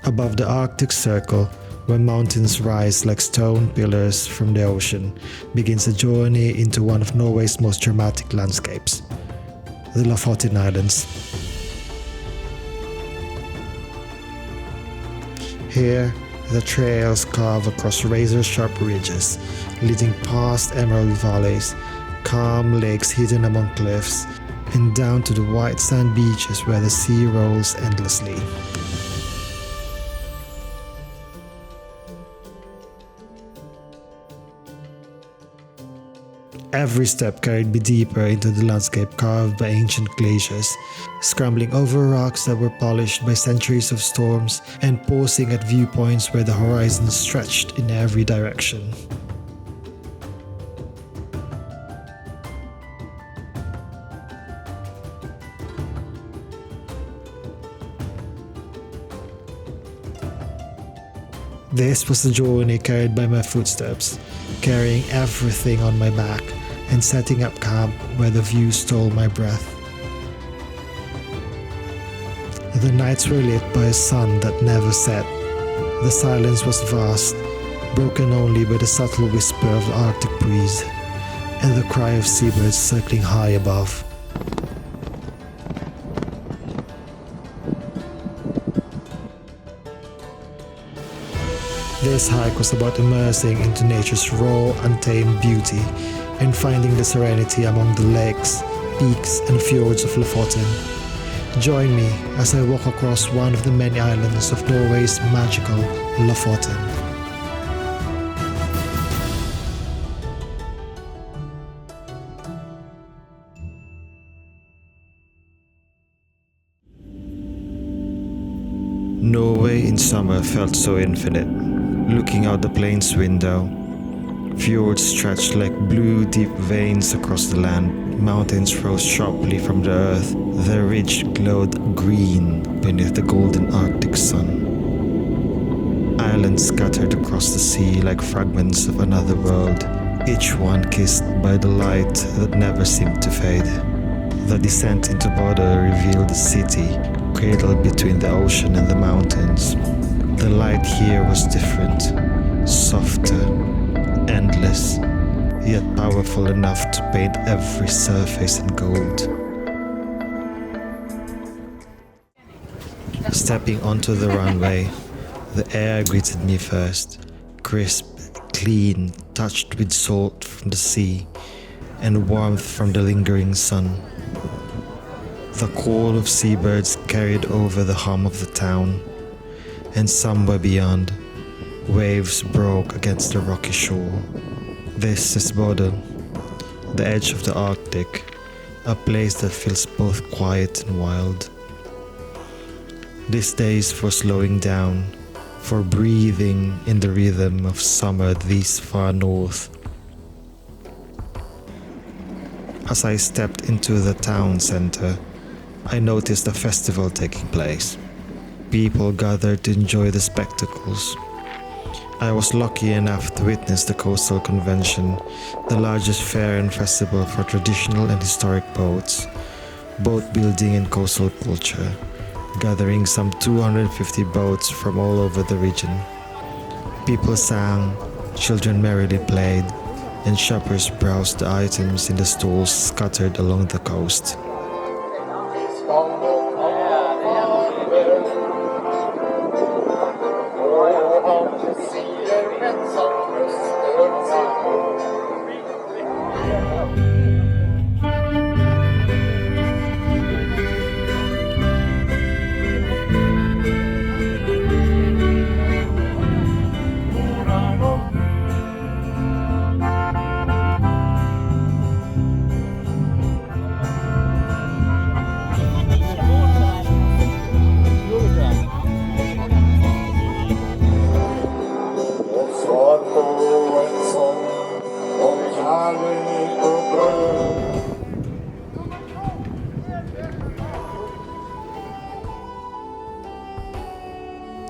Above the Arctic Circle, where mountains rise like stone pillars from the ocean, begins a journey into one of Norway's most dramatic landscapes, the Lofoten Islands. Here, the trails carve across razor-sharp ridges, leading past emerald valleys, calm lakes hidden among cliffs, and down to the white sand beaches where the sea rolls endlessly. Every step carried me deeper into the landscape carved by ancient glaciers, scrambling over rocks that were polished by centuries of storms and pausing at viewpoints where the horizon stretched in every direction. This was the journey carried by my footsteps, carrying everything on my back and setting up camp where the view stole my breath. The nights were lit by a sun that never set. The silence was vast, broken only by the subtle whisper of the Arctic breeze and the cry of seabirds circling high above. This hike was about immersing into nature's raw, untamed beauty and finding the serenity among the lakes, peaks, and fjords of Lofoten. Join me as I walk across one of the many islands of Norway's magical Lofoten. Norway in summer felt so infinite. Looking out the plane's window, fjords stretched like blue deep veins across the land. Mountains rose sharply from the earth. Their ridge glowed green beneath the golden Arctic sun. Islands scattered across the sea like fragments of another world, each one kissed by the light that never seemed to fade. The descent into Bodo revealed a city cradled between the ocean and the mountains. The light here was different, softer, endless, yet powerful enough to paint every surface in gold. Stepping onto the runway, the air greeted me first, crisp, clean, touched with salt from the sea and warmth from the lingering sun. The call of seabirds carried over the hum of the town, and somewhere beyond, waves broke against the rocky shore. This is Bodo, the edge of the Arctic, a place that feels both quiet and wild. This day is for slowing down, for breathing in the rhythm of summer this far north. As I stepped into the town center, I noticed a festival taking place. People gathered to enjoy the spectacles. I was lucky enough to witness the Coastal Convention, the largest fair and festival for traditional and historic boats, boat building and coastal culture, gathering some 250 boats from all over the region. People sang, children merrily played, and shoppers browsed the items in the stalls scattered along the coast.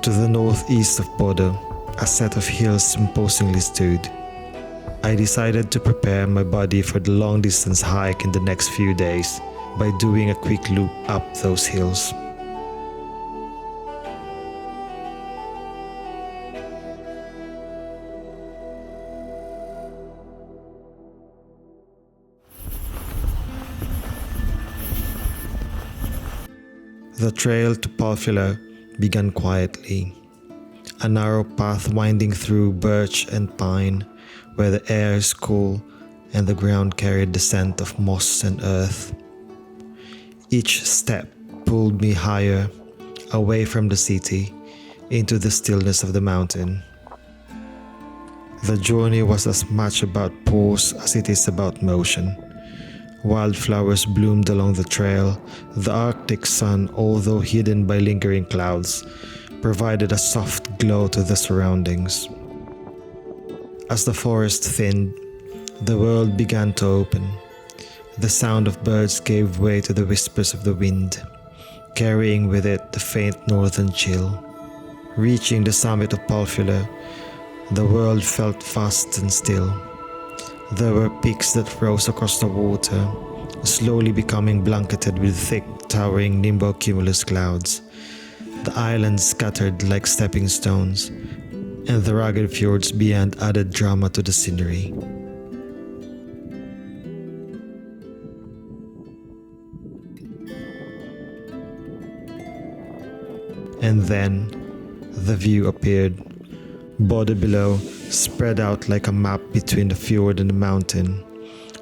To the northeast of Bodo, a set of hills imposingly stood. I decided to prepare my body for the long-distance hike in the next few days by doing a quick loop up those hills. The trail to Pallfjellet began quietly, a narrow path winding through birch and pine, where the air is cool and the ground carried the scent of moss and earth. Each step pulled me higher, away from the city, into the stillness of the mountain. The journey was as much about pause as it is about motion. Wildflowers bloomed along the trail. The Arctic sun, although hidden by lingering clouds, provided a soft glow to the surroundings. As the forest thinned, the world began to open. The sound of birds gave way to the whispers of the wind, carrying with it the faint northern chill. Reaching the summit of Pallfjellet, the world felt vast and still. There were peaks that rose across the water, slowly becoming blanketed with thick, towering nimbocumulus clouds. The islands scattered like stepping stones, and the rugged fjords beyond added drama to the scenery. And then, the view appeared. Bodo below, spread out like a map between the fjord and the mountain,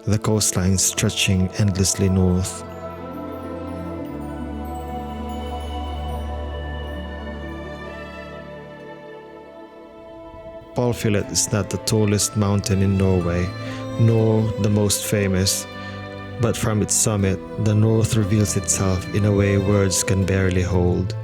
the coastline stretching endlessly north. Pallfjellet is not the tallest mountain in Norway, nor the most famous, but from its summit, the north reveals itself in a way words can barely hold.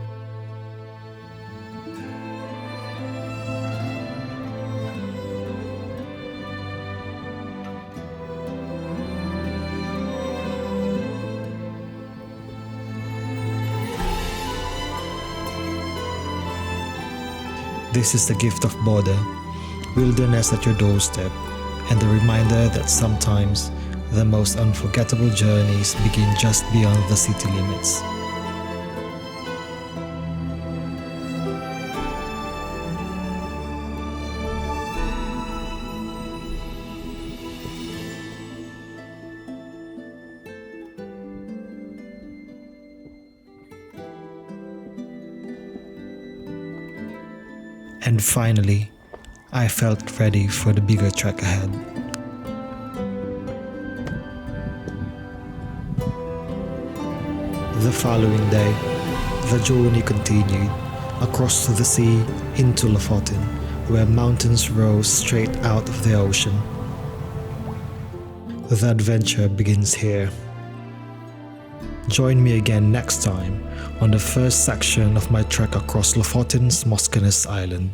This is the gift of Bodø, wilderness at your doorstep, and the reminder that sometimes the most unforgettable journeys begin just beyond the city limits. And finally, I felt ready for the bigger trek ahead. The following day, the journey continued across the sea into Lofoten, where mountains rose straight out of the ocean. The adventure begins here. Join me again next time on the first section of my trek across Lofoten's Moskenes Island.